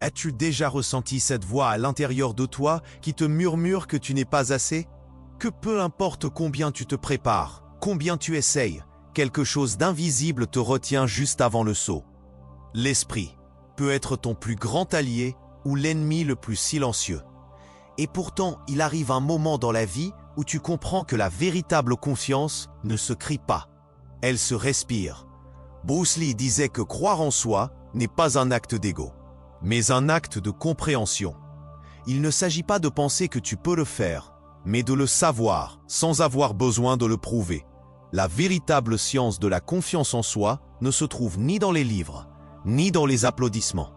As-tu déjà ressenti cette voix à l'intérieur de toi qui te murmure que tu n'es pas assez? Que peu importe combien tu te prépares, combien tu essayes, quelque chose d'invisible te retient juste avant le saut. L'esprit peut être ton plus grand allié ou l'ennemi le plus silencieux. Et pourtant, il arrive un moment dans la vie où tu comprends que la véritable confiance ne se crie pas, elle se respire. Bruce Lee disait que croire en soi n'est pas un acte d'ego, mais un acte de compréhension. Il ne s'agit pas de penser que tu peux le faire, mais de le savoir sans avoir besoin de le prouver. La véritable science de la confiance en soi ne se trouve ni dans les livres, ni dans les applaudissements.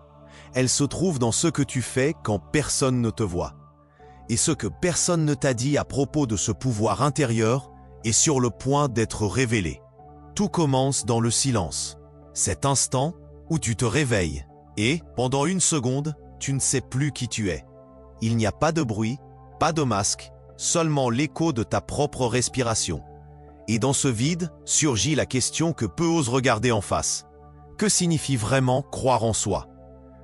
Elle se trouve dans ce que tu fais quand personne ne te voit. Et ce que personne ne t'a dit à propos de ce pouvoir intérieur est sur le point d'être révélé. Tout commence dans le silence, cet instant où tu te réveilles et, pendant une seconde, tu ne sais plus qui tu es. Il n'y a pas de bruit, pas de masque, seulement l'écho de ta propre respiration. Et dans ce vide surgit la question que peu osent regarder en face. Que signifie vraiment croire en soi?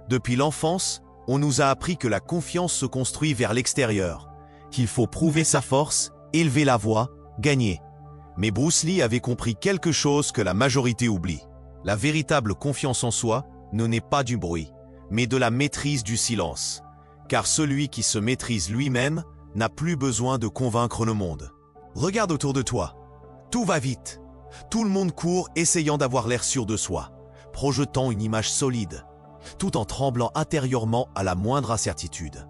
Depuis l'enfance, on nous a appris que la confiance se construit vers l'extérieur, qu'il faut prouver sa force, élever la voix, gagner. Mais Bruce Lee avait compris quelque chose que la majorité oublie. La véritable confiance en soi ne naît pas du bruit, mais de la maîtrise du silence. Car celui qui se maîtrise lui-même n'a plus besoin de convaincre le monde. Regarde autour de toi. Tout va vite. Tout le monde court essayant d'avoir l'air sûr de soi, projetant une image solide, tout en tremblant intérieurement à la moindre incertitude.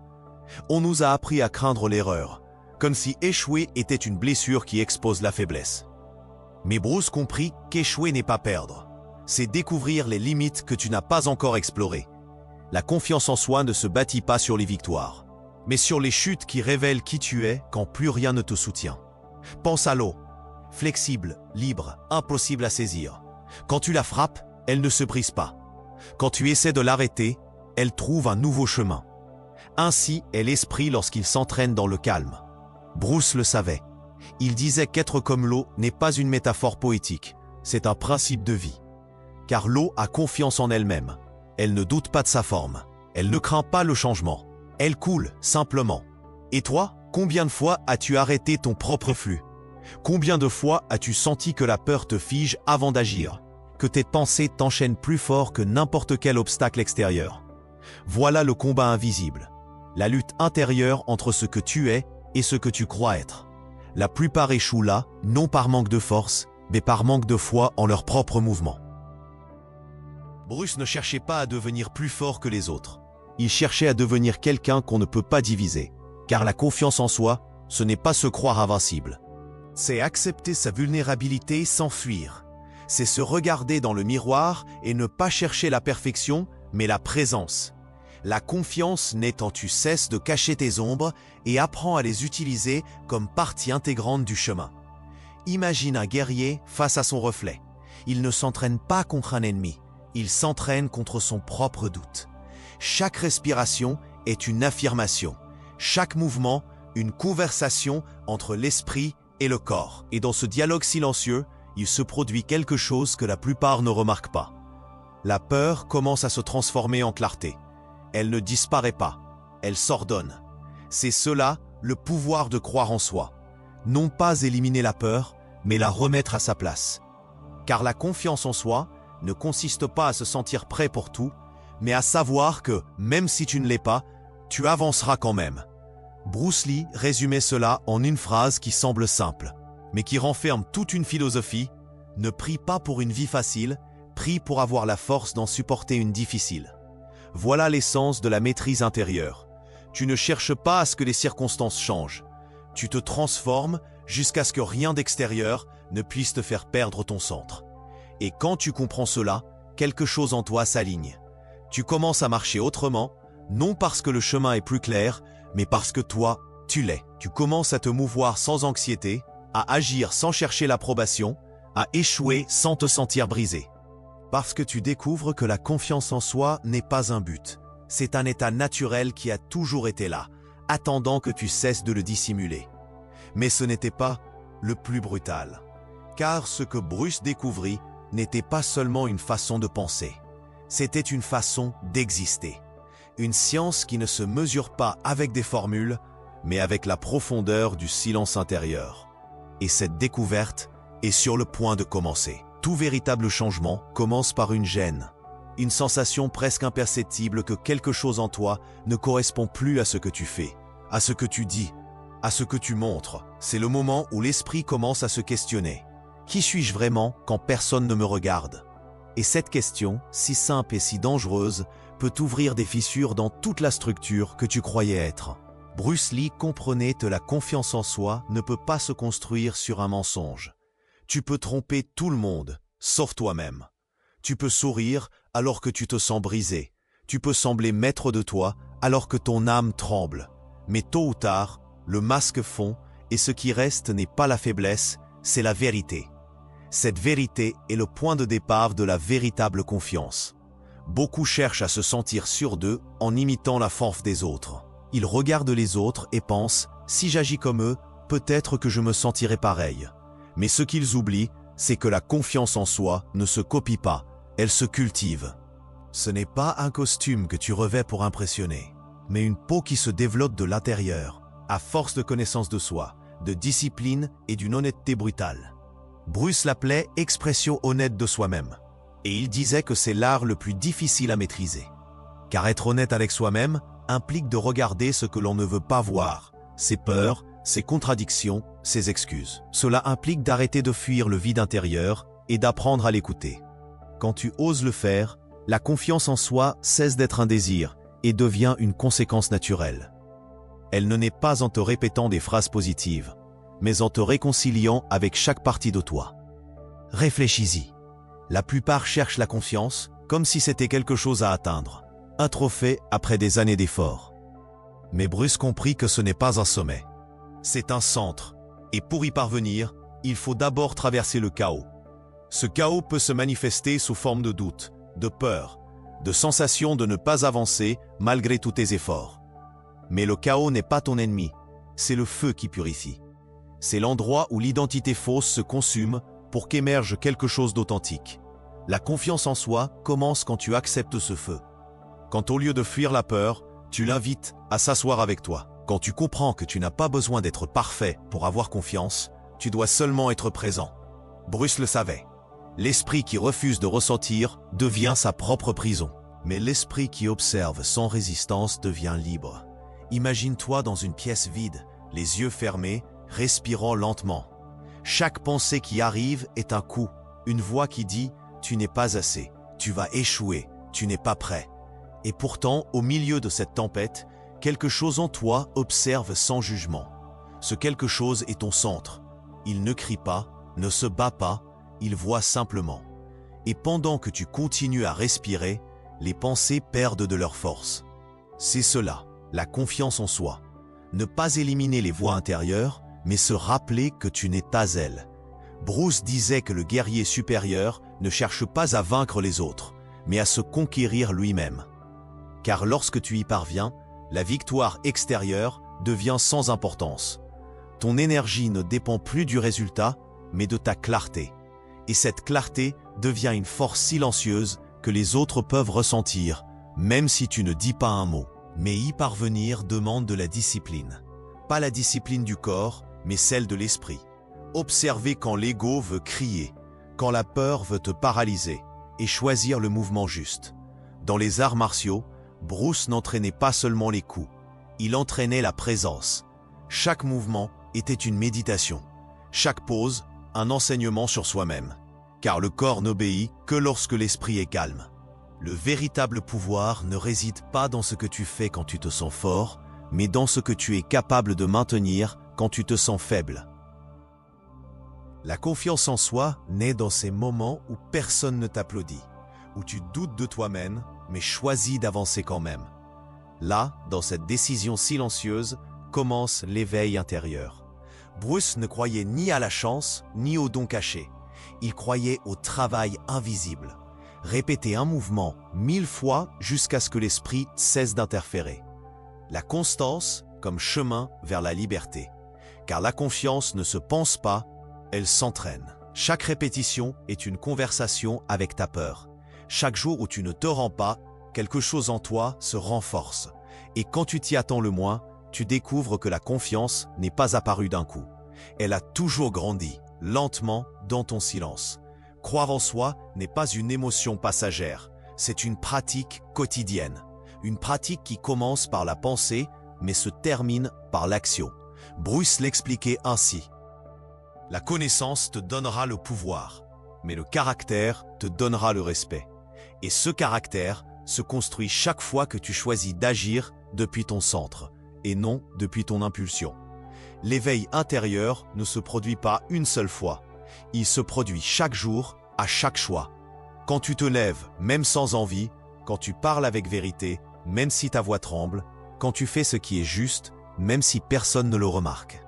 On nous a appris à craindre l'erreur, comme si échouer était une blessure qui expose la faiblesse. Mais Bruce comprit qu'échouer n'est pas perdre. C'est découvrir les limites que tu n'as pas encore explorées. La confiance en soi ne se bâtit pas sur les victoires, mais sur les chutes qui révèlent qui tu es quand plus rien ne te soutient. Pense à l'eau, flexible, libre, impossible à saisir. Quand tu la frappes, elle ne se brise pas. Quand tu essaies de l'arrêter, elle trouve un nouveau chemin. Ainsi est l'esprit lorsqu'il s'entraîne dans le calme. Bruce le savait. Il disait qu'être comme l'eau n'est pas une métaphore poétique, c'est un principe de vie. Car l'eau a confiance en elle-même. Elle ne doute pas de sa forme. Elle ne craint pas le changement. Elle coule, simplement. Et toi, combien de fois as-tu arrêté ton propre flux? Combien de fois as-tu senti que la peur te fige avant d'agir? Que tes pensées t'enchaînent plus fort que n'importe quel obstacle extérieur? Voilà le combat invisible. La lutte intérieure entre ce que tu es et ce que tu crois être. La plupart échouent là, non par manque de force, mais par manque de foi en leur propre mouvement. Bruce ne cherchait pas à devenir plus fort que les autres. Il cherchait à devenir quelqu'un qu'on ne peut pas diviser. Car la confiance en soi, ce n'est pas se croire invincible. C'est accepter sa vulnérabilité sans fuir. C'est se regarder dans le miroir et ne pas chercher la perfection, mais la présence. La confiance naît quand tu cesses de cacher tes ombres et apprends à les utiliser comme partie intégrante du chemin. Imagine un guerrier face à son reflet. Il ne s'entraîne pas contre un ennemi, il s'entraîne contre son propre doute. Chaque respiration est une affirmation. Chaque mouvement, une conversation entre l'esprit et le corps. Et dans ce dialogue silencieux, il se produit quelque chose que la plupart ne remarquent pas. La peur commence à se transformer en clarté. Elle ne disparaît pas, elle s'ordonne. C'est cela, le pouvoir de croire en soi. Non pas éliminer la peur, mais la remettre à sa place. Car la confiance en soi ne consiste pas à se sentir prêt pour tout, mais à savoir que, même si tu ne l'es pas, tu avanceras quand même. Bruce Lee résumait cela en une phrase qui semble simple, mais qui renferme toute une philosophie. Ne prie pas pour une vie facile, prie pour avoir la force d'en supporter une difficile. Voilà l'essence de la maîtrise intérieure. Tu ne cherches pas à ce que les circonstances changent. Tu te transformes jusqu'à ce que rien d'extérieur ne puisse te faire perdre ton centre. Et quand tu comprends cela, quelque chose en toi s'aligne. Tu commences à marcher autrement, non parce que le chemin est plus clair, mais parce que toi, tu l'es. Tu commences à te mouvoir sans anxiété, à agir sans chercher l'approbation, à échouer sans te sentir brisé. Parce que tu découvres que la confiance en soi n'est pas un but. C'est un état naturel qui a toujours été là, attendant que tu cesses de le dissimuler. Mais ce n'était pas le plus brutal. Car ce que Bruce découvrit n'était pas seulement une façon de penser. C'était une façon d'exister. Une science qui ne se mesure pas avec des formules, mais avec la profondeur du silence intérieur. Et cette découverte est sur le point de commencer. Tout véritable changement commence par une gêne, une sensation presque imperceptible que quelque chose en toi ne correspond plus à ce que tu fais, à ce que tu dis, à ce que tu montres. C'est le moment où l'esprit commence à se questionner. Qui suis-je vraiment quand personne ne me regarde? Et cette question, si simple et si dangereuse, peut ouvrir des fissures dans toute la structure que tu croyais être. Bruce Lee comprenait que la confiance en soi ne peut pas se construire sur un mensonge. Tu peux tromper tout le monde, sauf toi-même. Tu peux sourire alors que tu te sens brisé. Tu peux sembler maître de toi alors que ton âme tremble. Mais tôt ou tard, le masque fond et ce qui reste n'est pas la faiblesse, c'est la vérité. Cette vérité est le point de départ de la véritable confiance. Beaucoup cherchent à se sentir sûrs d'eux en imitant la force des autres. Ils regardent les autres et pensent « si j'agis comme eux, peut-être que je me sentirai pareil ». Mais ce qu'ils oublient, c'est que la confiance en soi ne se copie pas, elle se cultive. Ce n'est pas un costume que tu revêts pour impressionner, mais une peau qui se développe de l'intérieur, à force de connaissance de soi, de discipline et d'une honnêteté brutale. Bruce l'appelait « expression honnête de soi-même ». Et il disait que c'est l'art le plus difficile à maîtriser. Car être honnête avec soi-même implique de regarder ce que l'on ne veut pas voir, ses peurs, ses contradictions, ses excuses. Cela implique d'arrêter de fuir le vide intérieur et d'apprendre à l'écouter. Quand tu oses le faire, la confiance en soi cesse d'être un désir et devient une conséquence naturelle. Elle ne naît pas en te répétant des phrases positives, mais en te réconciliant avec chaque partie de toi. Réfléchis-y. La plupart cherchent la confiance comme si c'était quelque chose à atteindre, un trophée après des années d'efforts. Mais Bruce comprit que ce n'est pas un sommet. C'est un centre, et pour y parvenir, il faut d'abord traverser le chaos. Ce chaos peut se manifester sous forme de doute, de peur, de sensation de ne pas avancer malgré tous tes efforts. Mais le chaos n'est pas ton ennemi, c'est le feu qui purifie. C'est l'endroit où l'identité fausse se consume pour qu'émerge quelque chose d'authentique. La confiance en soi commence quand tu acceptes ce feu. Quand au lieu de fuir la peur, tu l'invites à s'asseoir avec toi. Quand tu comprends que tu n'as pas besoin d'être parfait pour avoir confiance, tu dois seulement être présent. Bruce le savait. L'esprit qui refuse de ressentir devient sa propre prison. Mais l'esprit qui observe sans résistance devient libre. Imagine-toi dans une pièce vide, les yeux fermés, respirant lentement. Chaque pensée qui arrive est un coup, une voix qui dit « tu n'es pas assez, tu vas échouer, tu n'es pas prêt ». Et pourtant, au milieu de cette tempête, quelque chose en toi observe sans jugement. Ce quelque chose est ton centre. Il ne crie pas, ne se bat pas, il voit simplement. Et pendant que tu continues à respirer, les pensées perdent de leur force. C'est cela, la confiance en soi. Ne pas éliminer les voix intérieures, mais se rappeler que tu n'es pas elle. Bruce disait que le guerrier supérieur ne cherche pas à vaincre les autres, mais à se conquérir lui-même. Car lorsque tu y parviens, la victoire extérieure devient sans importance. Ton énergie ne dépend plus du résultat, mais de ta clarté. Et cette clarté devient une force silencieuse que les autres peuvent ressentir, même si tu ne dis pas un mot. Mais y parvenir demande de la discipline. Pas la discipline du corps, mais celle de l'esprit. Observer quand l'ego veut crier, quand la peur veut te paralyser, et choisir le mouvement juste. Dans les arts martiaux, Bruce n'entraînait pas seulement les coups, il entraînait la présence. Chaque mouvement était une méditation, chaque pose, un enseignement sur soi-même. Car le corps n'obéit que lorsque l'esprit est calme. Le véritable pouvoir ne réside pas dans ce que tu fais quand tu te sens fort, mais dans ce que tu es capable de maintenir quand tu te sens faible. La confiance en soi naît dans ces moments où personne ne t'applaudit, où tu doutes de toi-même, mais choisis d'avancer quand même. Là, dans cette décision silencieuse, commence l'éveil intérieur. Bruce ne croyait ni à la chance, ni au don caché. Il croyait au travail invisible. Répéter un mouvement 1000 fois jusqu'à ce que l'esprit cesse d'interférer. La constance comme chemin vers la liberté. Car la confiance ne se pense pas, elle s'entraîne. Chaque répétition est une conversation avec ta peur. Chaque jour où tu ne te rends pas quelque chose en toi se renforce. Et quand tu t'y attends le moins, tu découvres que la confiance n'est pas apparue d'un coup. Elle a toujours grandi, lentement, dans ton silence. Croire en soi n'est pas une émotion passagère, c'est une pratique quotidienne. Une pratique qui commence par la pensée, mais se termine par l'action. Bruce l'expliquait ainsi. La connaissance te donnera le pouvoir, mais le caractère te donnera le respect. Et ce caractère se construit chaque fois que tu choisis d'agir depuis ton centre, et non depuis ton impulsion. L'éveil intérieur ne se produit pas une seule fois. Il se produit chaque jour, à chaque choix. Quand tu te lèves, même sans envie, quand tu parles avec vérité, même si ta voix tremble, quand tu fais ce qui est juste, même si personne ne le remarque.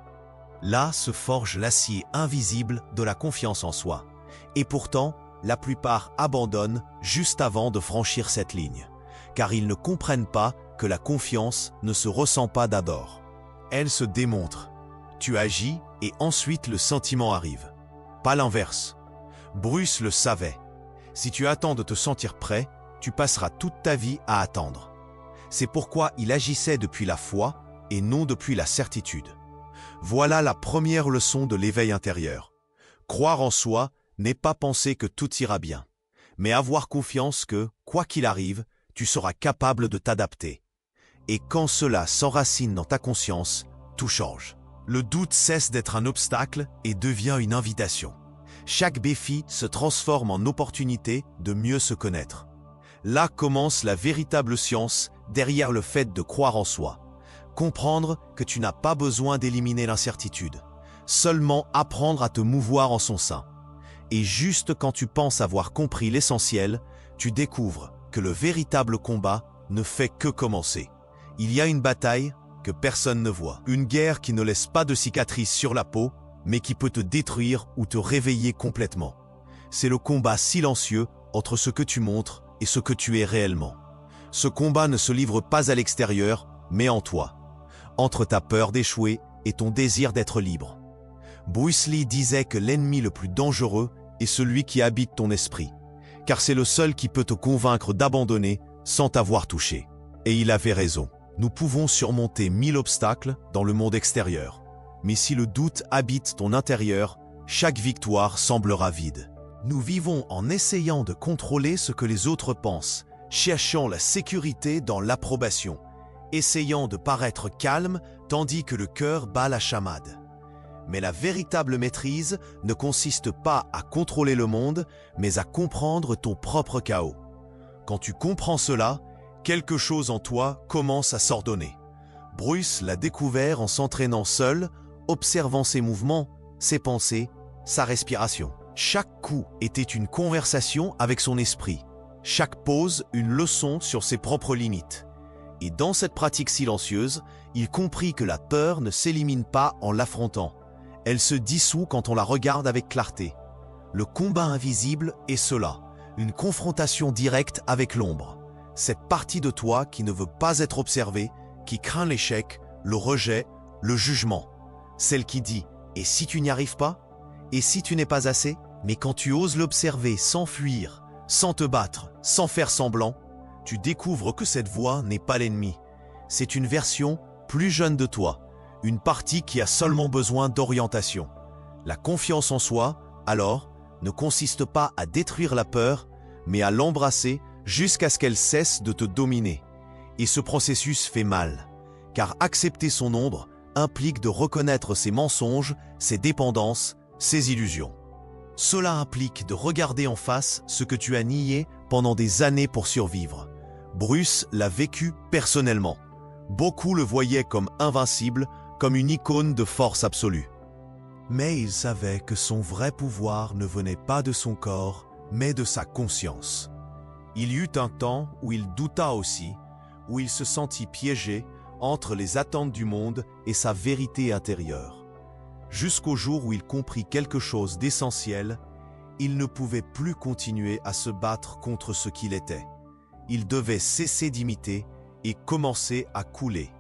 Là se forge l'acier invisible de la confiance en soi. Et pourtant, la plupart abandonnent juste avant de franchir cette ligne, car ils ne comprennent pas que la confiance ne se ressent pas d'abord. Elle se démontre. Tu agis et ensuite le sentiment arrive. Pas l'inverse. Bruce le savait. Si tu attends de te sentir prêt, tu passeras toute ta vie à attendre. C'est pourquoi il agissait depuis la foi et non depuis la certitude. Voilà la première leçon de l'éveil intérieur. Croire en soi n'est pas penser que tout ira bien, mais avoir confiance que, quoi qu'il arrive, tu seras capable de t'adapter. Et quand cela s'enracine dans ta conscience, tout change. Le doute cesse d'être un obstacle et devient une invitation. Chaque défi se transforme en opportunité de mieux se connaître. Là commence la véritable science derrière le fait de croire en soi. Comprendre que tu n'as pas besoin d'éliminer l'incertitude, seulement apprendre à te mouvoir en son sein. Et juste quand tu penses avoir compris l'essentiel, tu découvres que le véritable combat ne fait que commencer. Il y a une bataille que personne ne voit. Une guerre qui ne laisse pas de cicatrices sur la peau, mais qui peut te détruire ou te réveiller complètement. C'est le combat silencieux entre ce que tu montres et ce que tu es réellement. Ce combat ne se livre pas à l'extérieur, mais en toi, entre ta peur d'échouer et ton désir d'être libre. Bruce Lee disait que l'ennemi le plus dangereux est celui qui habite ton esprit, car c'est le seul qui peut te convaincre d'abandonner sans t'avoir touché. Et il avait raison. Nous pouvons surmonter 1000 obstacles dans le monde extérieur. Mais si le doute habite ton intérieur, chaque victoire semblera vide. Nous vivons en essayant de contrôler ce que les autres pensent, cherchant la sécurité dans l'approbation, essayant de paraître calme tandis que le cœur bat la chamade. Mais la véritable maîtrise ne consiste pas à contrôler le monde, mais à comprendre ton propre chaos. Quand tu comprends cela, quelque chose en toi commence à s'ordonner. Bruce l'a découvert en s'entraînant seul, observant ses mouvements, ses pensées, sa respiration. Chaque coup était une conversation avec son esprit, chaque pause une leçon sur ses propres limites. Et dans cette pratique silencieuse, il comprit que la peur ne s'élimine pas en l'affrontant. Elle se dissout quand on la regarde avec clarté. Le combat invisible est cela, une confrontation directe avec l'ombre. Cette partie de toi qui ne veut pas être observée, qui craint l'échec, le rejet, le jugement. Celle qui dit « Et si tu n'y arrives pas ? Et si tu n'es pas assez ?» Mais quand tu oses l'observer sans fuir, sans te battre, sans faire semblant, tu découvres que cette voix n'est pas l'ennemi. C'est une version plus jeune de toi, une partie qui a seulement besoin d'orientation. La confiance en soi, alors, ne consiste pas à détruire la peur, mais à l'embrasser jusqu'à ce qu'elle cesse de te dominer. Et ce processus fait mal, car accepter son ombre implique de reconnaître ses mensonges, ses dépendances, ses illusions. Cela implique de regarder en face ce que tu as nié pendant des années pour survivre. Bruce l'a vécu personnellement. Beaucoup le voyaient comme invincible, comme une icône de force absolue. Mais il savait que son vrai pouvoir ne venait pas de son corps, mais de sa conscience. Il y eut un temps où il douta aussi, où il se sentit piégé entre les attentes du monde et sa vérité intérieure. Jusqu'au jour où il comprit quelque chose d'essentiel, il ne pouvait plus continuer à se battre contre ce qu'il était. Il devait cesser d'imiter et commencer à couler.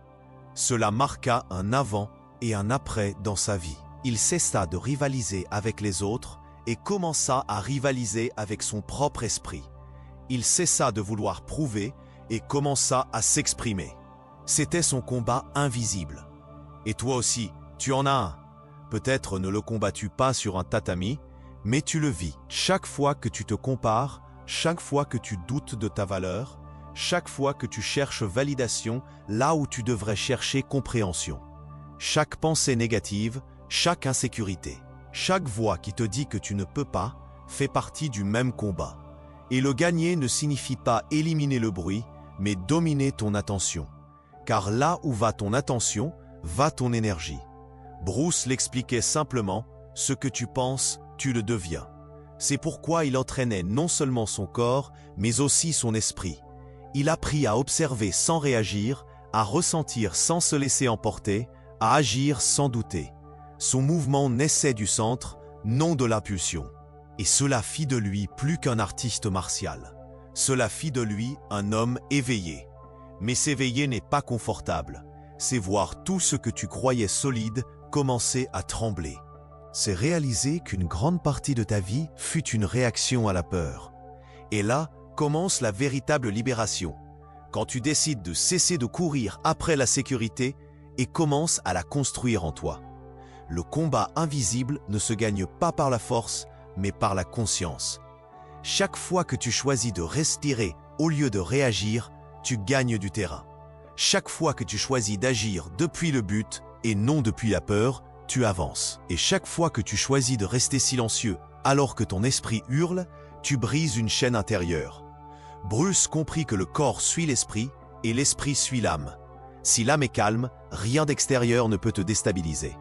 Cela marqua un avant et un après dans sa vie. Il cessa de rivaliser avec les autres et commença à rivaliser avec son propre esprit. Il cessa de vouloir prouver et commença à s'exprimer. C'était son combat invisible. Et toi aussi, tu en as un. Peut-être ne le combattu pas sur un tatami, mais tu le vis. Chaque fois que tu te compares, chaque fois que tu doutes de ta valeur, chaque fois que tu cherches validation là où tu devrais chercher compréhension. Chaque pensée négative, chaque insécurité, chaque voix qui te dit que tu ne peux pas, fait partie du même combat. Et le gagner ne signifie pas éliminer le bruit, mais dominer ton attention. Car là où va ton attention, va ton énergie. Bruce l'expliquait simplement, ce que tu penses, tu le deviens. C'est pourquoi il entraînait non seulement son corps, mais aussi son esprit. Il apprit à observer sans réagir, à ressentir sans se laisser emporter, à agir sans douter. Son mouvement naissait du centre, non de l'impulsion. Et cela fit de lui plus qu'un artiste martial. Cela fit de lui un homme éveillé. Mais s'éveiller n'est pas confortable. C'est voir tout ce que tu croyais solide commencer à trembler. C'est réaliser qu'une grande partie de ta vie fut une réaction à la peur. Et là commence la véritable libération, quand tu décides de cesser de courir après la sécurité et commences à la construire en toi. Le combat invisible ne se gagne pas par la force, mais par la conscience. Chaque fois que tu choisis de respirer au lieu de réagir, tu gagnes du terrain. Chaque fois que tu choisis d'agir depuis le but et non depuis la peur, tu avances. Et chaque fois que tu choisis de rester silencieux alors que ton esprit hurle, tu brises une chaîne intérieure. Bruce comprit que le corps suit l'esprit et l'esprit suit l'âme. Si l'âme est calme, rien d'extérieur ne peut te déstabiliser.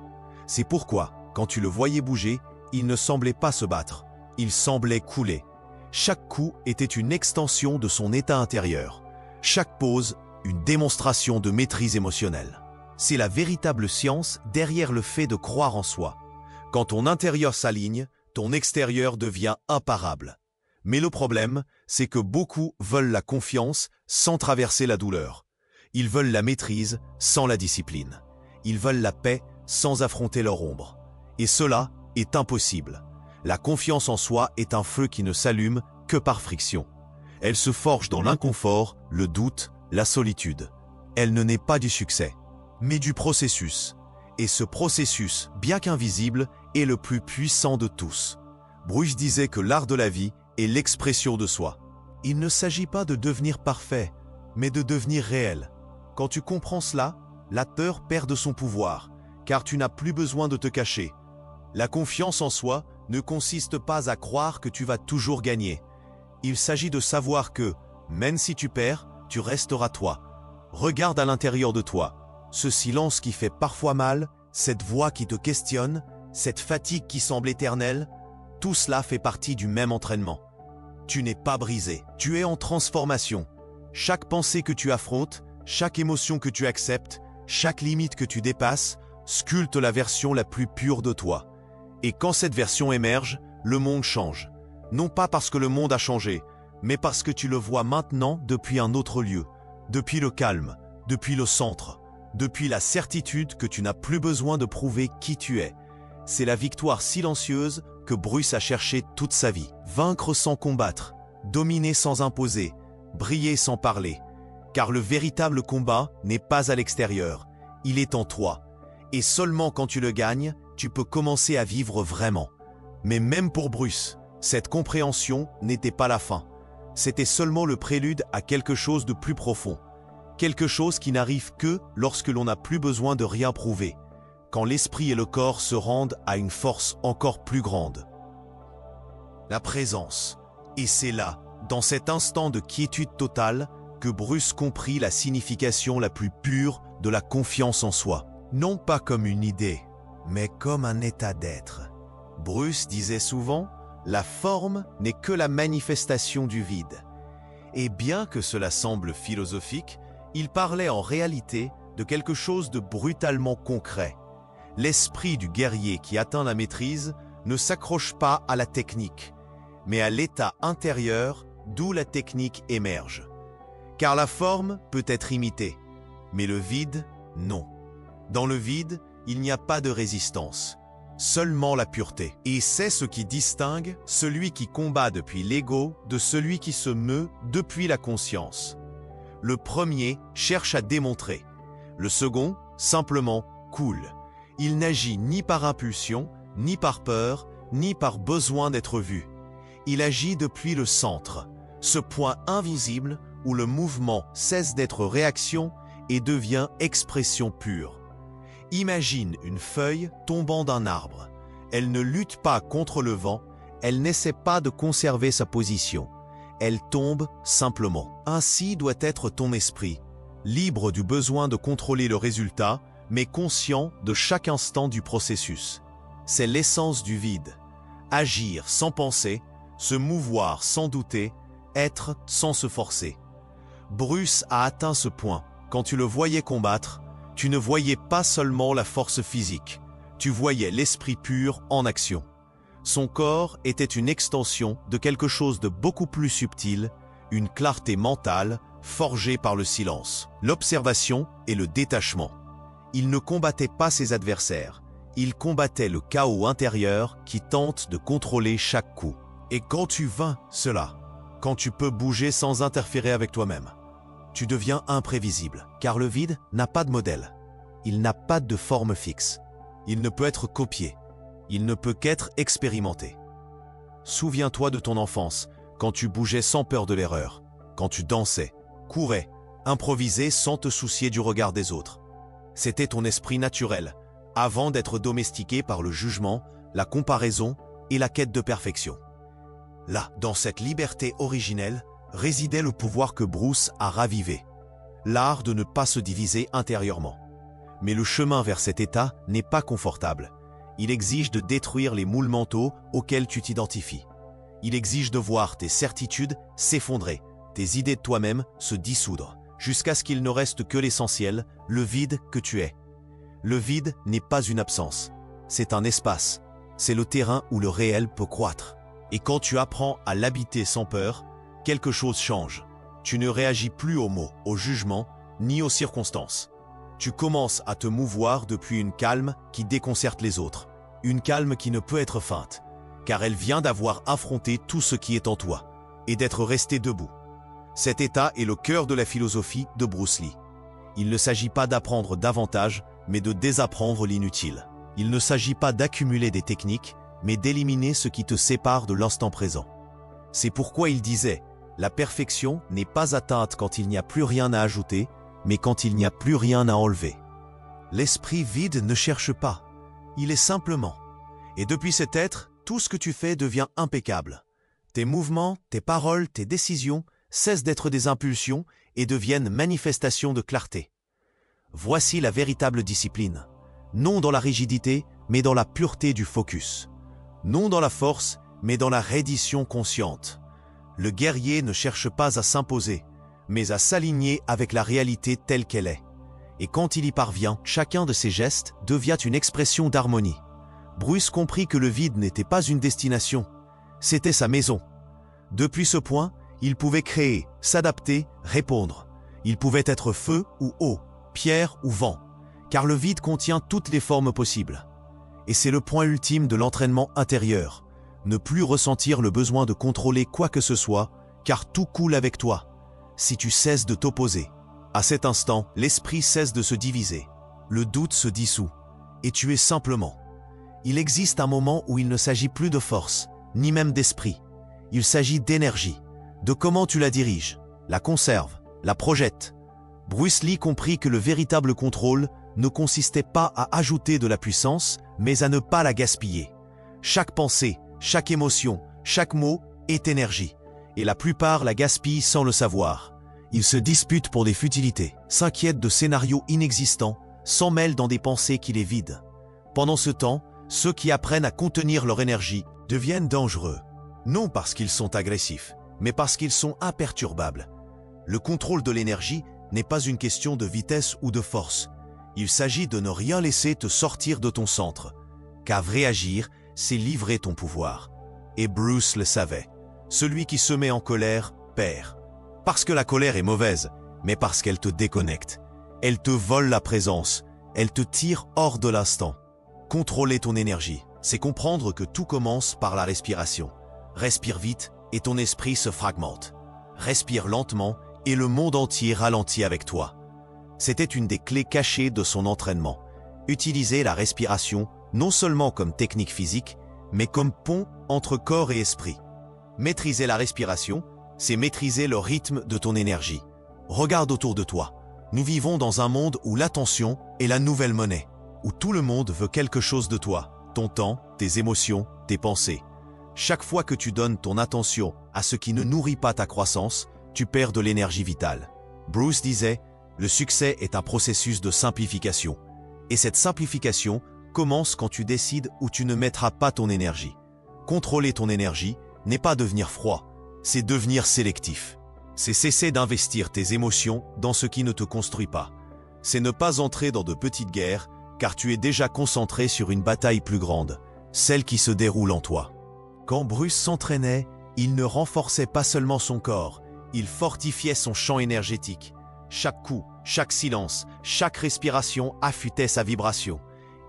C'est pourquoi, quand tu le voyais bouger, il ne semblait pas se battre, il semblait couler. Chaque coup était une extension de son état intérieur. Chaque pause, une démonstration de maîtrise émotionnelle. C'est la véritable science derrière le fait de croire en soi. Quand ton intérieur s'aligne, ton extérieur devient imparable. Mais le problème, c'est que beaucoup veulent la confiance sans traverser la douleur. Ils veulent la maîtrise sans la discipline. Ils veulent la paix sans affronter leur ombre. Et cela est impossible. La confiance en soi est un feu qui ne s'allume que par friction. Elle se forge dans l'inconfort, le doute, la solitude. Elle ne naît pas du succès, mais du processus. Et ce processus, bien qu'invisible, est le plus puissant de tous. Bruce disait que l'art de la vie est l'expression de soi. Il ne s'agit pas de devenir parfait, mais de devenir réel. Quand tu comprends cela, la peur perd de son pouvoir, car tu n'as plus besoin de te cacher. La confiance en soi ne consiste pas à croire que tu vas toujours gagner. Il s'agit de savoir que, même si tu perds, tu resteras toi. Regarde à l'intérieur de toi. Ce silence qui fait parfois mal, cette voix qui te questionne, cette fatigue qui semble éternelle, tout cela fait partie du même entraînement. Tu n'es pas brisé, tu es en transformation. Chaque pensée que tu affrontes, chaque émotion que tu acceptes, chaque limite que tu dépasses, sculpte la version la plus pure de toi. Et quand cette version émerge, le monde change. Non pas parce que le monde a changé, mais parce que tu le vois maintenant depuis un autre lieu, depuis le calme, depuis le centre, depuis la certitude que tu n'as plus besoin de prouver qui tu es. C'est la victoire silencieuse que Bruce a cherché toute sa vie. Vaincre sans combattre, dominer sans imposer, briller sans parler. Car le véritable combat n'est pas à l'extérieur, il est en toi. Et seulement quand tu le gagnes, tu peux commencer à vivre vraiment. Mais même pour Bruce, cette compréhension n'était pas la fin. C'était seulement le prélude à quelque chose de plus profond. Quelque chose qui n'arrive que lorsque l'on n'a plus besoin de rien prouver. Quand l'esprit et le corps se rendent à une force encore plus grande. La présence. Et c'est là, dans cet instant de quiétude totale, que Bruce comprit la signification la plus pure de la confiance en soi. Non pas comme une idée, mais comme un état d'être. Bruce disait souvent, la forme n'est que la manifestation du vide. Et bien que cela semble philosophique, il parlait en réalité de quelque chose de brutalement concret. L'esprit du guerrier qui atteint la maîtrise ne s'accroche pas à la technique, mais à l'état intérieur d'où la technique émerge. Car la forme peut être imitée, mais le vide, non. Dans le vide, il n'y a pas de résistance, seulement la pureté. Et c'est ce qui distingue celui qui combat depuis l'ego de celui qui se meut depuis la conscience. Le premier cherche à démontrer. Le second, simplement, coule. Il n'agit ni par impulsion, ni par peur, ni par besoin d'être vu. Il agit depuis le centre, ce point invisible où le mouvement cesse d'être réaction et devient expression pure. Imagine une feuille tombant d'un arbre. Elle ne lutte pas contre le vent, elle n'essaie pas de conserver sa position. Elle tombe simplement. Ainsi doit être ton esprit, libre du besoin de contrôler le résultat, mais conscient de chaque instant du processus. C'est l'essence du vide. Agir sans penser, se mouvoir sans douter, être sans se forcer. Bruce a atteint ce point. Quand tu le voyais combattre, tu ne voyais pas seulement la force physique, tu voyais l'esprit pur en action. Son corps était une extension de quelque chose de beaucoup plus subtil, une clarté mentale forgée par le silence, l'observation et le détachement. Il ne combattait pas ses adversaires, il combattait le chaos intérieur qui tente de contrôler chaque coup. Et quand tu vains cela, quand tu peux bouger sans interférer avec toi-même, tu deviens imprévisible, car le vide n'a pas de modèle. Il n'a pas de forme fixe. Il ne peut être copié. Il ne peut qu'être expérimenté. Souviens-toi de ton enfance, quand tu bougeais sans peur de l'erreur, quand tu dansais, courais, improvisais sans te soucier du regard des autres. C'était ton esprit naturel, avant d'être domestiqué par le jugement, la comparaison et la quête de perfection. Là, dans cette liberté originelle, résidait le pouvoir que Bruce a ravivé, l'art de ne pas se diviser intérieurement. Mais le chemin vers cet état n'est pas confortable. Il exige de détruire les moules mentaux auxquels tu t'identifies. Il exige de voir tes certitudes s'effondrer, tes idées de toi-même se dissoudre, jusqu'à ce qu'il ne reste que l'essentiel, le vide que tu es. Le vide n'est pas une absence, c'est un espace. C'est le terrain où le réel peut croître. Et quand tu apprends à l'habiter sans peur, quelque chose change. Tu ne réagis plus aux mots, aux jugements, ni aux circonstances. Tu commences à te mouvoir depuis une calme qui déconcerte les autres. Une calme qui ne peut être feinte, car elle vient d'avoir affronté tout ce qui est en toi, et d'être resté debout. Cet état est le cœur de la philosophie de Bruce Lee. Il ne s'agit pas d'apprendre davantage, mais de désapprendre l'inutile. Il ne s'agit pas d'accumuler des techniques, mais d'éliminer ce qui te sépare de l'instant présent. C'est pourquoi il disait « La perfection n'est pas atteinte quand il n'y a plus rien à ajouter, mais quand il n'y a plus rien à enlever. » L'esprit vide ne cherche pas, il est simplement. Et depuis cet être, tout ce que tu fais devient impeccable. Tes mouvements, tes paroles, tes décisions cessent d'être des impulsions et deviennent manifestations de clarté. Voici la véritable discipline. Non dans la rigidité, mais dans la pureté du focus. Non dans la force, mais dans la reddition consciente. Le guerrier ne cherche pas à s'imposer, mais à s'aligner avec la réalité telle qu'elle est. Et quand il y parvient, chacun de ses gestes devient une expression d'harmonie. Bruce comprit que le vide n'était pas une destination, c'était sa maison. Depuis ce point, il pouvait créer, s'adapter, répondre. Il pouvait être feu ou eau, pierre ou vent, car le vide contient toutes les formes possibles. Et c'est le point ultime de l'entraînement intérieur. Ne plus ressentir le besoin de contrôler quoi que ce soit, car tout coule avec toi. Si tu cesses de t'opposer, à cet instant, l'esprit cesse de se diviser. Le doute se dissout, et tu es simplement. Il existe un moment où il ne s'agit plus de force, ni même d'esprit. Il s'agit d'énergie, de comment tu la diriges, la conserves, la projettes. Bruce Lee comprit que le véritable contrôle ne consistait pas à ajouter de la puissance, mais à ne pas la gaspiller. Chaque pensée, chaque émotion, chaque mot est énergie, et la plupart la gaspillent sans le savoir. Ils se disputent pour des futilités, s'inquiètent de scénarios inexistants, s'en mêlent dans des pensées qui les vident. Pendant ce temps, ceux qui apprennent à contenir leur énergie deviennent dangereux. Non parce qu'ils sont agressifs, mais parce qu'ils sont imperturbables. Le contrôle de l'énergie n'est pas une question de vitesse ou de force. Il s'agit de ne rien laisser te sortir de ton centre. Car réagir, c'est livrer ton pouvoir. Et Bruce le savait. Celui qui se met en colère perd. Parce que la colère est mauvaise, mais parce qu'elle te déconnecte. Elle te vole la présence. Elle te tire hors de l'instant. Contrôler ton énergie, c'est comprendre que tout commence par la respiration. Respire vite et ton esprit se fragmente. Respire lentement et le monde entier ralentit avec toi. C'était une des clés cachées de son entraînement. Utiliser la respiration non seulement comme technique physique, mais comme pont entre corps et esprit. Maîtriser la respiration, c'est maîtriser le rythme de ton énergie. Regarde autour de toi. Nous vivons dans un monde où l'attention est la nouvelle monnaie, où tout le monde veut quelque chose de toi, ton temps, tes émotions, tes pensées. Chaque fois que tu donnes ton attention à ce qui ne nourrit pas ta croissance, tu perds de l'énergie vitale. Bruce disait, le succès est un processus de simplification. Et cette simplification commence quand tu décides où tu ne mettras pas ton énergie. Contrôler ton énergie n'est pas devenir froid, c'est devenir sélectif. C'est cesser d'investir tes émotions dans ce qui ne te construit pas. C'est ne pas entrer dans de petites guerres, car tu es déjà concentré sur une bataille plus grande, celle qui se déroule en toi. Quand Bruce s'entraînait, il ne renforçait pas seulement son corps, il fortifiait son champ énergétique. Chaque coup, chaque silence, chaque respiration affûtait sa vibration.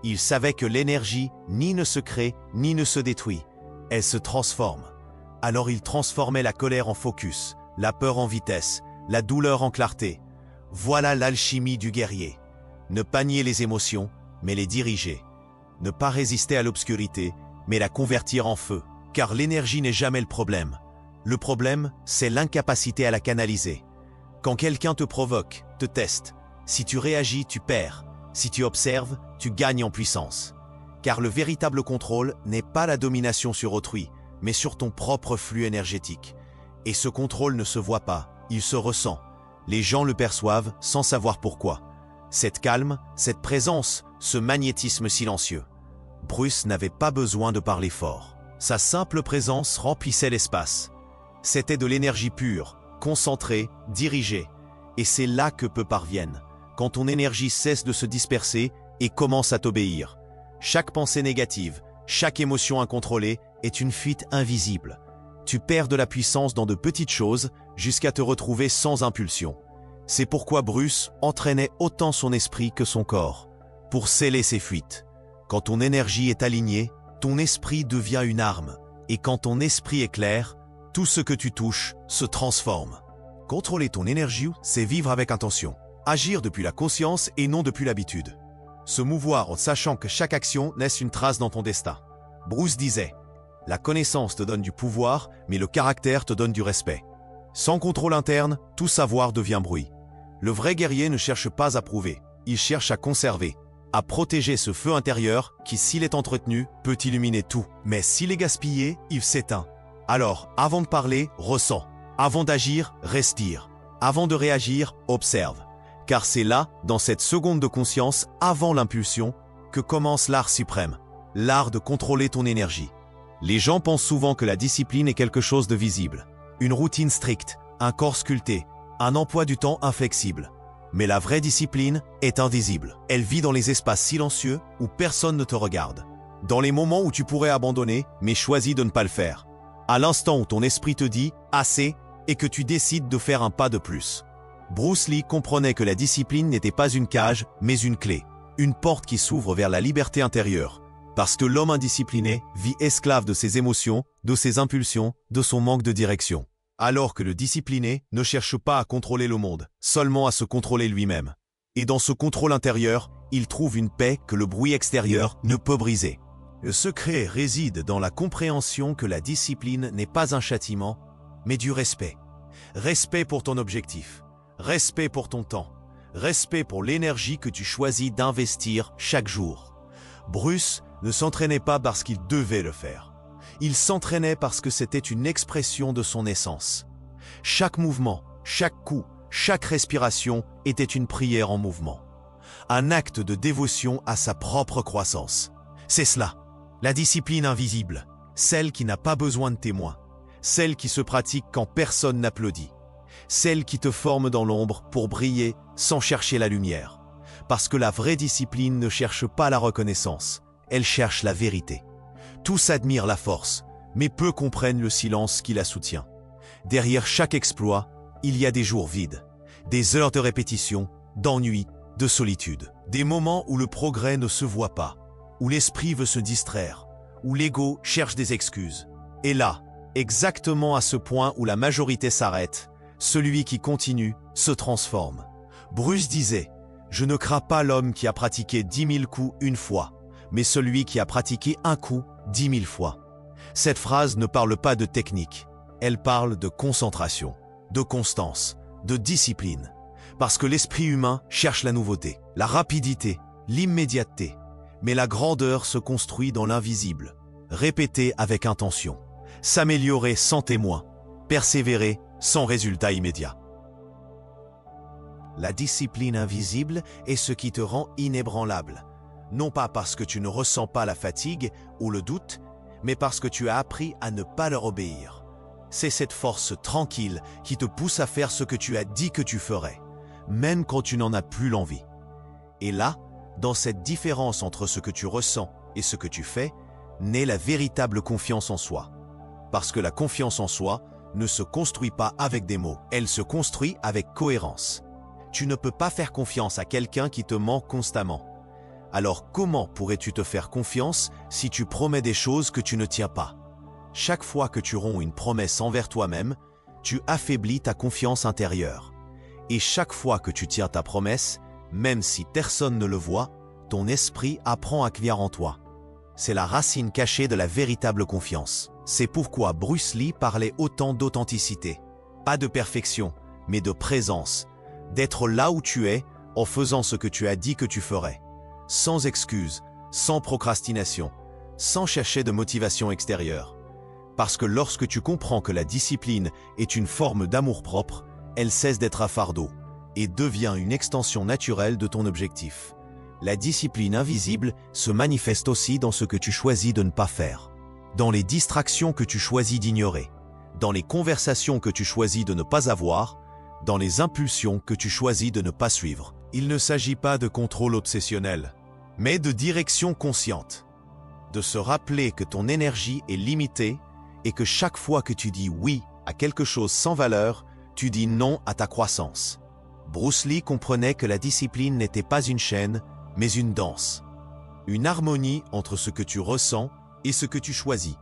Il savait que l'énergie ni ne se crée, ni ne se détruit. Elle se transforme. Alors il transformait la colère en focus, la peur en vitesse, la douleur en clarté. Voilà l'alchimie du guerrier. Ne pas nier les émotions, mais les diriger. Ne pas résister à l'obscurité, mais la convertir en feu. Car l'énergie n'est jamais le problème. Le problème, c'est l'incapacité à la canaliser. Quand quelqu'un te provoque, te teste, si tu réagis, tu perds. Si tu observes, tu gagnes en puissance. Car le véritable contrôle n'est pas la domination sur autrui, mais sur ton propre flux énergétique. Et ce contrôle ne se voit pas, il se ressent. Les gens le perçoivent sans savoir pourquoi. Cette calme, cette présence, ce magnétisme silencieux. Bruce n'avait pas besoin de parler fort. Sa simple présence remplissait l'espace. C'était de l'énergie pure, concentrée, dirigée. Et c'est là que peu parviennent, quand ton énergie cesse de se disperser et commence à t'obéir. Chaque pensée négative, chaque émotion incontrôlée est une fuite invisible. Tu perds de la puissance dans de petites choses jusqu'à te retrouver sans impulsion. C'est pourquoi Bruce entraînait autant son esprit que son corps, pour sceller ses fuites. Quand ton énergie est alignée, ton esprit devient une arme. Et quand ton esprit est clair, tout ce que tu touches se transforme. Contrôler ton énergie, c'est vivre avec intention. Agir depuis la conscience et non depuis l'habitude. Se mouvoir en sachant que chaque action laisse une trace dans ton destin. Bruce disait, « La connaissance te donne du pouvoir, mais le caractère te donne du respect. Sans contrôle interne, tout savoir devient bruit. Le vrai guerrier ne cherche pas à prouver, il cherche à conserver, à protéger ce feu intérieur qui, s'il est entretenu, peut illuminer tout. Mais s'il est gaspillé, il s'éteint. Alors, avant de parler, ressens. Avant d'agir, respire. Avant de réagir, observe. Car c'est là, dans cette seconde de conscience, avant l'impulsion, que commence l'art suprême, l'art de contrôler ton énergie. Les gens pensent souvent que la discipline est quelque chose de visible. Une routine stricte, un corps sculpté, un emploi du temps inflexible. Mais la vraie discipline est invisible. Elle vit dans les espaces silencieux où personne ne te regarde. Dans les moments où tu pourrais abandonner, mais choisis de ne pas le faire. À l'instant où ton esprit te dit « assez » et que tu décides de faire un pas de plus. Bruce Lee comprenait que la discipline n'était pas une cage, mais une clé. Une porte qui s'ouvre vers la liberté intérieure. Parce que l'homme indiscipliné vit esclave de ses émotions, de ses impulsions, de son manque de direction. Alors que le discipliné ne cherche pas à contrôler le monde, seulement à se contrôler lui-même. Et dans ce contrôle intérieur, il trouve une paix que le bruit extérieur ne peut briser. Le secret réside dans la compréhension que la discipline n'est pas un châtiment, mais du respect. Respect pour ton objectif, respect pour ton temps, respect pour l'énergie que tu choisis d'investir chaque jour. Bruce ne s'entraînait pas parce qu'il devait le faire. Il s'entraînait parce que c'était une expression de son essence. Chaque mouvement, chaque coup, chaque respiration était une prière en mouvement. Un acte de dévotion à sa propre croissance. C'est cela, la discipline invisible, celle qui n'a pas besoin de témoins, celle qui se pratique quand personne n'applaudit, celle qui te forme dans l'ombre pour briller sans chercher la lumière. Parce que la vraie discipline ne cherche pas la reconnaissance, elle cherche la vérité. Tous admirent la force, mais peu comprennent le silence qui la soutient. Derrière chaque exploit, il y a des jours vides, des heures de répétition, d'ennui, de solitude. Des moments où le progrès ne se voit pas, où l'esprit veut se distraire, où l'ego cherche des excuses. Et là, exactement à ce point où la majorité s'arrête, Celui qui continue se transforme. Bruce disait, « Je ne crains pas l'homme qui a pratiqué 10 000 coups une fois, mais celui qui a pratiqué un coup 10 000 fois. » Cette phrase ne parle pas de technique, elle parle de concentration, de constance, de discipline. Parce que l'esprit humain cherche la nouveauté, la rapidité, l'immédiateté. Mais la grandeur se construit dans l'invisible. Répéter avec intention, s'améliorer sans témoin, persévérer sans résultat immédiat. La discipline invisible est ce qui te rend inébranlable. Non pas parce que tu ne ressens pas la fatigue ou le doute, mais parce que tu as appris à ne pas leur obéir. C'est cette force tranquille qui te pousse à faire ce que tu as dit que tu ferais, même quand tu n'en as plus l'envie. Et là, dans cette différence entre ce que tu ressens et ce que tu fais, naît la véritable confiance en soi. Parce que la confiance en soi ne se construit pas avec des mots, elle se construit avec cohérence. Tu ne peux pas faire confiance à quelqu'un qui te ment constamment. Alors comment pourrais-tu te faire confiance si tu promets des choses que tu ne tiens pas? Chaque fois que tu romps une promesse envers toi-même, tu affaiblis ta confiance intérieure. Et chaque fois que tu tiens ta promesse, même si personne ne le voit, ton esprit apprend à croire en toi. C'est la racine cachée de la véritable confiance. C'est pourquoi Bruce Lee parlait autant d'authenticité. Pas de perfection, mais de présence. D'être là où tu es, en faisant ce que tu as dit que tu ferais. Sans excuse, sans procrastination, sans chercher de motivation extérieure. Parce que lorsque tu comprends que la discipline est une forme d'amour-propre, elle cesse d'être un fardeau et devient une extension naturelle de ton objectif. La discipline invisible se manifeste aussi dans ce que tu choisis de ne pas faire, dans les distractions que tu choisis d'ignorer, dans les conversations que tu choisis de ne pas avoir, dans les impulsions que tu choisis de ne pas suivre. Il ne s'agit pas de contrôle obsessionnel, mais de direction consciente. De se rappeler que ton énergie est limitée et que chaque fois que tu dis oui à quelque chose sans valeur, tu dis non à ta croissance. Bruce Lee comprenait que la discipline n'était pas une chaîne, mais une danse. Une harmonie entre ce que tu ressens et ce que tu choisis,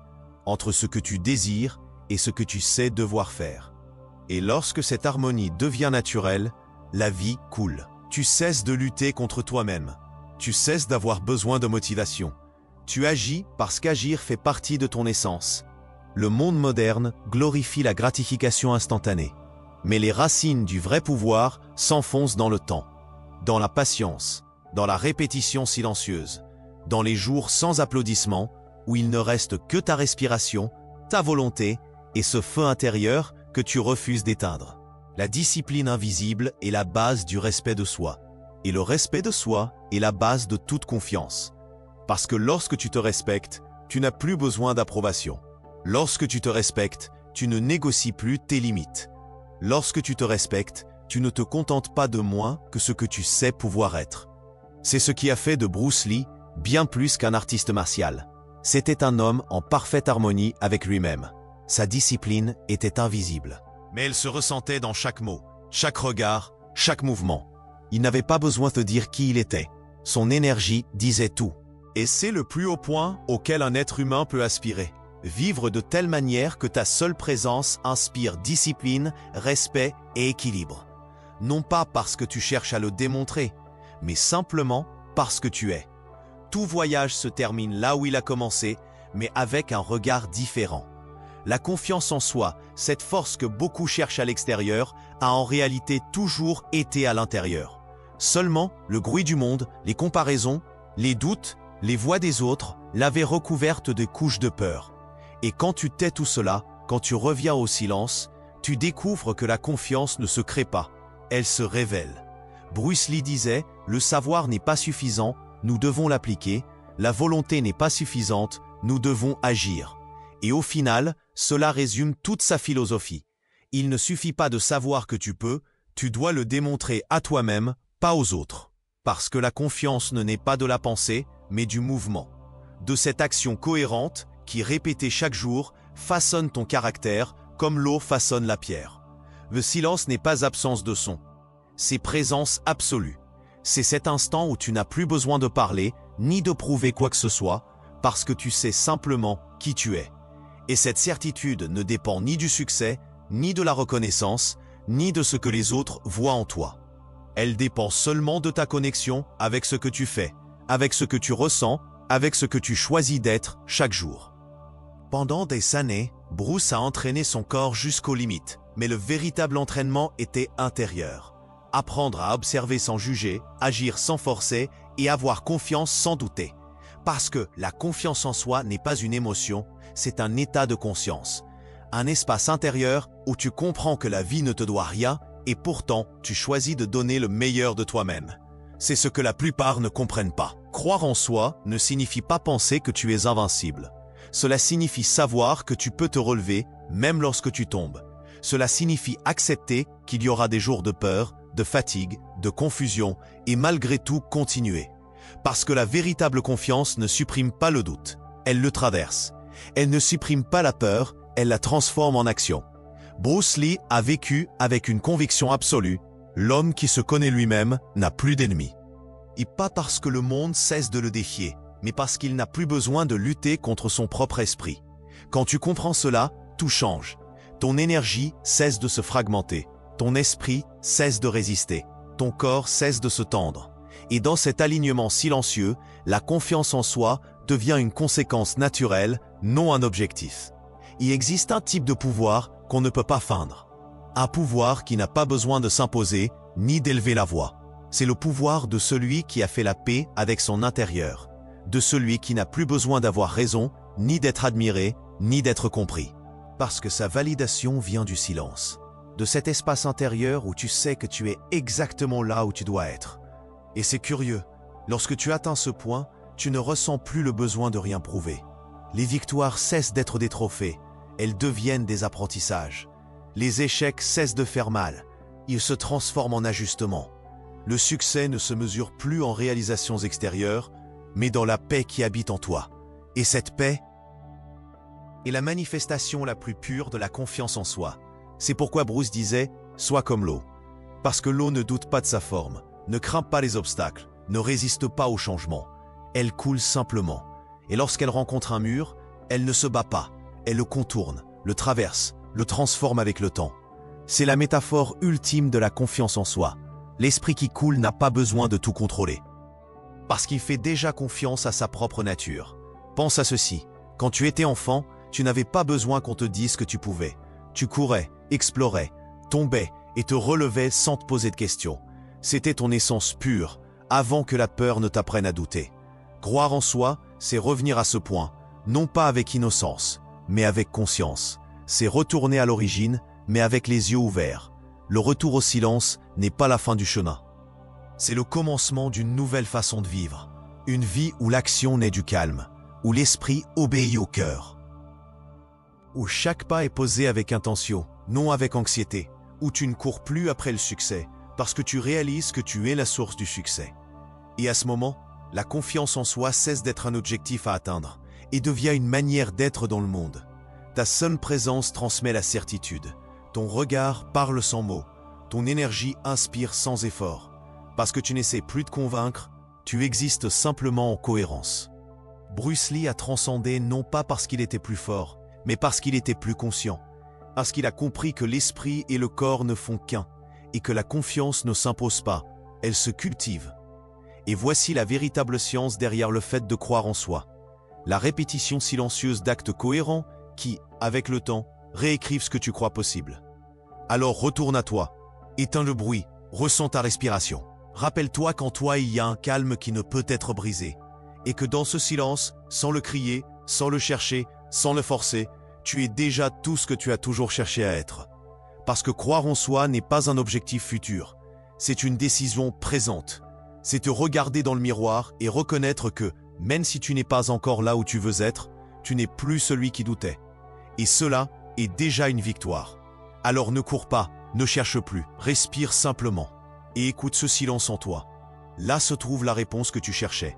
entre ce que tu désires et ce que tu sais devoir faire. Et lorsque cette harmonie devient naturelle, la vie coule. Tu cesses de lutter contre toi-même. Tu cesses d'avoir besoin de motivation. Tu agis parce qu'agir fait partie de ton essence. Le monde moderne glorifie la gratification instantanée. Mais les racines du vrai pouvoir s'enfoncent dans le temps, dans la patience, dans la répétition silencieuse, dans les jours sans applaudissements où il ne reste que ta respiration, ta volonté et ce feu intérieur que tu refuses d'éteindre. La discipline invisible est la base du respect de soi. Et le respect de soi est la base de toute confiance. Parce que lorsque tu te respectes, tu n'as plus besoin d'approbation. Lorsque tu te respectes, tu ne négocies plus tes limites. Lorsque tu te respectes, tu ne te contentes pas de moins que ce que tu sais pouvoir être. C'est ce qui a fait de Bruce Lee bien plus qu'un artiste martial. C'était un homme en parfaite harmonie avec lui-même. Sa discipline était invisible. Mais elle se ressentait dans chaque mot, chaque regard, chaque mouvement. Il n'avait pas besoin de dire qui il était. Son énergie disait tout. Et c'est le plus haut point auquel un être humain peut aspirer. Vivre de telle manière que ta seule présence inspire discipline, respect et équilibre. Non pas parce que tu cherches à le démontrer, mais simplement parce que tu es. Tout voyage se termine là où il a commencé, mais avec un regard différent. La confiance en soi, cette force que beaucoup cherchent à l'extérieur, a en réalité toujours été à l'intérieur. Seulement, le bruit du monde, les comparaisons, les doutes, les voix des autres l'avaient recouverte de couches de peur. Et quand tu tais tout cela, quand tu reviens au silence, tu découvres que la confiance ne se crée pas, elle se révèle. Bruce Lee disait, le savoir n'est pas suffisant, nous devons l'appliquer, la volonté n'est pas suffisante, nous devons agir. Et au final, cela résume toute sa philosophie. Il ne suffit pas de savoir que tu peux, tu dois le démontrer à toi-même, pas aux autres. Parce que la confiance ne naît pas de la pensée, mais du mouvement. De cette action cohérente, qui répétée chaque jour, façonne ton caractère, comme l'eau façonne la pierre. Le silence n'est pas absence de son. C'est présence absolue. C'est cet instant où tu n'as plus besoin de parler, ni de prouver quoi que ce soit, parce que tu sais simplement qui tu es. Et cette certitude ne dépend ni du succès, ni de la reconnaissance, ni de ce que les autres voient en toi. Elle dépend seulement de ta connexion avec ce que tu fais, avec ce que tu ressens, avec ce que tu choisis d'être chaque jour. Pendant des années, Bruce a entraîné son corps jusqu'aux limites, mais le véritable entraînement était intérieur. Apprendre à observer sans juger, agir sans forcer et avoir confiance sans douter. Parce que la confiance en soi n'est pas une émotion, c'est un état de conscience. Un espace intérieur où tu comprends que la vie ne te doit rien et pourtant tu choisis de donner le meilleur de toi-même. C'est ce que la plupart ne comprennent pas. Croire en soi ne signifie pas penser que tu es invincible. Cela signifie savoir que tu peux te relever même lorsque tu tombes. Cela signifie accepter qu'il y aura des jours de peur, de fatigue, de confusion et malgré tout continuer. Parce que la véritable confiance ne supprime pas le doute, elle le traverse. Elle ne supprime pas la peur, elle la transforme en action. Bruce Lee a vécu avec une conviction absolue, l'homme qui se connaît lui-même n'a plus d'ennemis. Et pas parce que le monde cesse de le défier, mais parce qu'il n'a plus besoin de lutter contre son propre esprit. Quand tu comprends cela, tout change. Ton énergie cesse de se fragmenter, ton esprit cesse de résister, ton corps cesse de se tendre. Et dans cet alignement silencieux, la confiance en soi devient une conséquence naturelle, non un objectif. Il existe un type de pouvoir qu'on ne peut pas feindre. Un pouvoir qui n'a pas besoin de s'imposer, ni d'élever la voix. C'est le pouvoir de celui qui a fait la paix avec son intérieur, de celui qui n'a plus besoin d'avoir raison, ni d'être admiré, ni d'être compris. Parce que sa validation vient du silence, de cet espace intérieur où tu sais que tu es exactement là où tu dois être. Et c'est curieux, lorsque tu atteins ce point, tu ne ressens plus le besoin de rien prouver. Les victoires cessent d'être des trophées, elles deviennent des apprentissages. Les échecs cessent de faire mal, ils se transforment en ajustements. Le succès ne se mesure plus en réalisations extérieures, mais dans la paix qui habite en toi. Et cette paix est la manifestation la plus pure de la confiance en soi. C'est pourquoi Bruce disait « Sois comme l'eau ». Parce que l'eau ne doute pas de sa forme, ne craint pas les obstacles, ne résiste pas au changement. Elle coule simplement. Et lorsqu'elle rencontre un mur, elle ne se bat pas, elle le contourne, le traverse, le transforme avec le temps. C'est la métaphore ultime de la confiance en soi. L'esprit qui coule n'a pas besoin de tout contrôler. Parce qu'il fait déjà confiance à sa propre nature. Pense à ceci. Quand tu étais enfant, tu n'avais pas besoin qu'on te dise que tu pouvais. Tu courais, explorais, tombais et te relevais sans te poser de questions. C'était ton essence pure, avant que la peur ne t'apprenne à douter. Croire en soi, c'est revenir à ce point, non pas avec innocence, mais avec conscience. C'est retourner à l'origine, mais avec les yeux ouverts. Le retour au silence n'est pas la fin du chemin. C'est le commencement d'une nouvelle façon de vivre. Une vie où l'action naît du calme, où l'esprit obéit au cœur. Où chaque pas est posé avec intention, non avec anxiété. Où tu ne cours plus après le succès, parce que tu réalises que tu es la source du succès. Et à ce moment, la confiance en soi cesse d'être un objectif à atteindre et devient une manière d'être dans le monde. Ta seule présence transmet la certitude. Ton regard parle sans mots. Ton énergie inspire sans effort. Parce que tu n'essaies plus de convaincre, tu existes simplement en cohérence. Bruce Lee a transcendé non pas parce qu'il était plus fort, mais parce qu'il était plus conscient. Parce qu'il a compris que l'esprit et le corps ne font qu'un, et que la confiance ne s'impose pas, elle se cultive. Et voici la véritable science derrière le fait de croire en soi. La répétition silencieuse d'actes cohérents qui, avec le temps, réécrivent ce que tu crois possible. Alors retourne à toi, éteins le bruit, ressens ta respiration. Rappelle-toi qu'en toi il y a un calme qui ne peut être brisé, et que dans ce silence, sans le crier, sans le chercher, sans le forcer, tu es déjà tout ce que tu as toujours cherché à être. Parce que croire en soi n'est pas un objectif futur, c'est une décision présente. C'est te regarder dans le miroir et reconnaître que, même si tu n'es pas encore là où tu veux être, tu n'es plus celui qui doutait. Et cela est déjà une victoire. Alors ne cours pas, ne cherche plus, respire simplement et écoute ce silence en toi. Là se trouve la réponse que tu cherchais.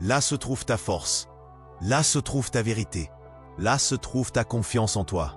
Là se trouve ta force. Là se trouve ta vérité. Là se trouve ta confiance en toi.